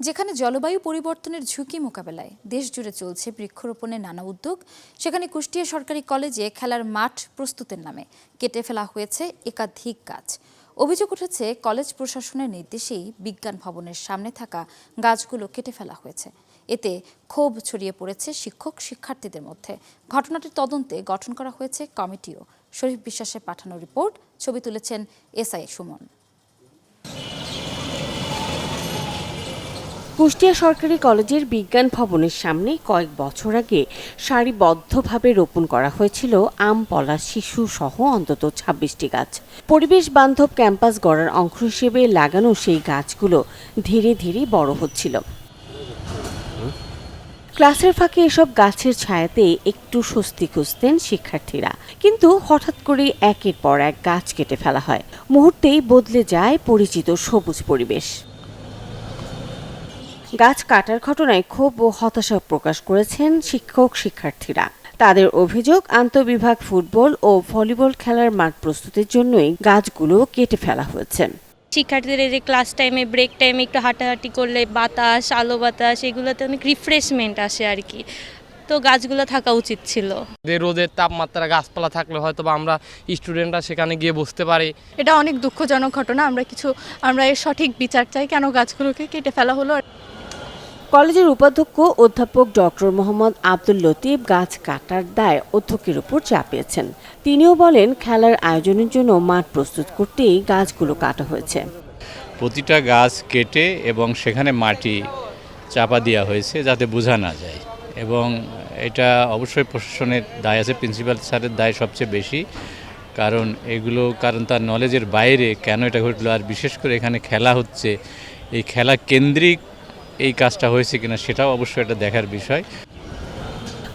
যেখানে জলবায়ু পরিবর্তনের ঝুঁকি মোকাবেলায় দেশজুড়ে চলছে বৃক্ষরোপণের নানা উদ্যোগ, সেখানে কুষ্টিয়া সরকারি কলেজে খেলার মাঠ প্রস্তুতের নামে কেটে ফেলা হয়েছে একাধিক গাছ। অভিযোগ উঠেছে কলেজ প্রশাসনের নির্দেশেই বিজ্ঞান ভবনের সামনে থাকা গাছগুলো কেটে ফেলা হয়েছে। এতে ক্ষোভ ছড়িয়ে পড়েছে শিক্ষক শিক্ষার্থীদের মধ্যে। ঘটনাটির তদন্তে গঠন করা হয়েছে কমিটিও। শরীফ বিশ্বাসের পাঠানো রিপোর্ট, ছবি তুলেছেন এসআই সুমন। কুষ্টিয়া সরকারি কলেজের বিজ্ঞান ভবনের সামনে কয়েক বছর আগে সারিবদ্ধভাবে রোপণ করা হয়েছিল আম, পলাশ, শিশু সহ অন্তত ২৬টি গাছ। পরিবেশ বান্ধব ক্যাম্পাস গড়ার অংশ হিসেবে লাগানো সেই গাছগুলো ধীরে ধীরে বড় হচ্ছিল। ক্লাসের ফাঁকে এসব গাছের ছায়াতে একটু স্বস্তি খুঁজতেন শিক্ষার্থীরা, কিন্তু হঠাৎ করে একের পর এক গাছ কেটে ফেলা হয়। মুহূর্তেই বদলে যায় পরিচিত সবুজ পরিবেশ। গাছ কাটার ঘটনায় ক্ষোভ ও হতাশা প্রকাশ করেছেন শিক্ষক শিক্ষার্থীরা। তাদের অভিযোগ, আন্তঃবিভাগ ফুটবল ও ভলিবল খেলার মাঠ প্রস্তুতির জন্যই গাছগুলো কেটে ফেলা হয়েছে। শিক্ষার্থীদের এই যে ক্লাস টাইমে, ব্রেক টাইমে একটু হাঁটাহাঁটি করলে বাতাস, আলো বাতাস, এগুলোতে অনেক রিফ্রেশমেন্ট আসে আর কি। তো গাছগুলো থাকা উচিত ছিল। রোদের তাপমাত্রা গাছপালা থাকলে হয়তো বা আমরা স্টুডেন্টরা সেখানে গিয়ে বসতে পারি। এটা অনেক দুঃখজনক ঘটনা। আমরা এর সঠিক বিচার চাই, কেন গাছগুলোকে কেটে ফেলা হলো। কলেজের উপাধ্যক্ষ অধ্যাপক ডক্টর মোহাম্মদ আব্দুল লতিফ গাছ কাটার দায় অধ্যক্ষের উপর চাপিয়েছেন। তিনিও বলেন, খেলার আয়োজনের জন্য মাঠ প্রস্তুত করতেই গাছগুলো কাটা হয়েছে। প্রতিটা গাছ কেটে এবং সেখানে মাটি চাপা দেওয়া হয়েছে যাতে বোঝা না যায়, এবং এটা অবশ্যই প্রশাসনের দায় আছে, প্রিন্সিপাল স্যারের দায় সবচেয়ে বেশি, কারণ তার নলেজের বাইরে কেন এটা ঘটলো, আর বিশেষ করে এখানে খেলা হচ্ছে, এই খেলা কেন্দ্রিক এই কাজটা হয়েছে কিনা সেটাও অবশ্যই একটা দেখার বিষয়।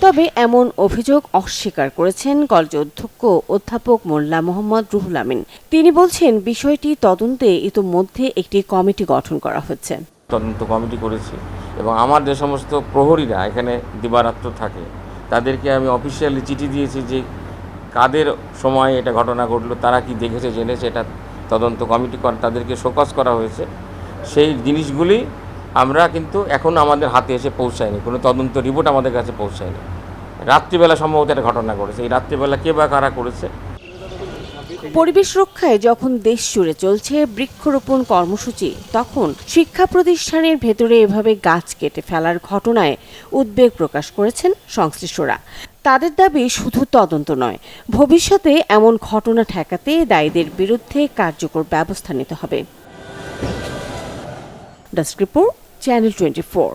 তবে এমন অভিযোগ অস্বীকার করেছেন কলেজ অধ্যক্ষ অধ্যাপক মোল্লা মোহাম্মদ রুহুল আমিন। তিনি বলছেন, বিষয়টি তদন্তে ইতোমধ্যে একটি কমিটি গঠন করা হচ্ছে। তদন্ত কমিটি করেছি এবং আমার যে সমস্ত প্রহরীরা এখানে দিবারাত্র থাকে তাদেরকে আমি অফিসিয়ালি চিঠি দিয়েছি যে কাদের সময় এটা ঘটনা ঘটলো, তারা কি দেখেছে জেনেছে, এটা তদন্ত কমিটি তাদেরকে শোকজ করা হয়েছে। সেই জিনিসগুলি আমরা কিন্তু এখন আমাদের হাতে এসে পৌঁছায়নি, কোনো তদন্ত রিপোর্ট আমাদের কাছে পৌঁছায়নি। রাত্রিবেলা সম্ভবত একটা ঘটনা ঘটেছে, এই রাত্রিবেলা কে বা কারা করেছে। পরিবেশ রক্ষায় যখন দেশ জুড়ে চলছে বৃক্ষরোপণ কর্মসূচি, তখন শিক্ষা প্রতিষ্ঠানের ভেতরে এভাবে গাছ কেটে ফেলার ঘটনায় উদ্বেগ প্রকাশ করেছেন সংশ্লিষ্টরা। তাদের দাবি শুধু তদন্ত নয়, ভবিষ্যতে এমন ঘটনা ঠেকাতে দায়ীদের বিরুদ্ধে কার্যকর ব্যবস্থা নিতে হবে। Desk report, channel 24।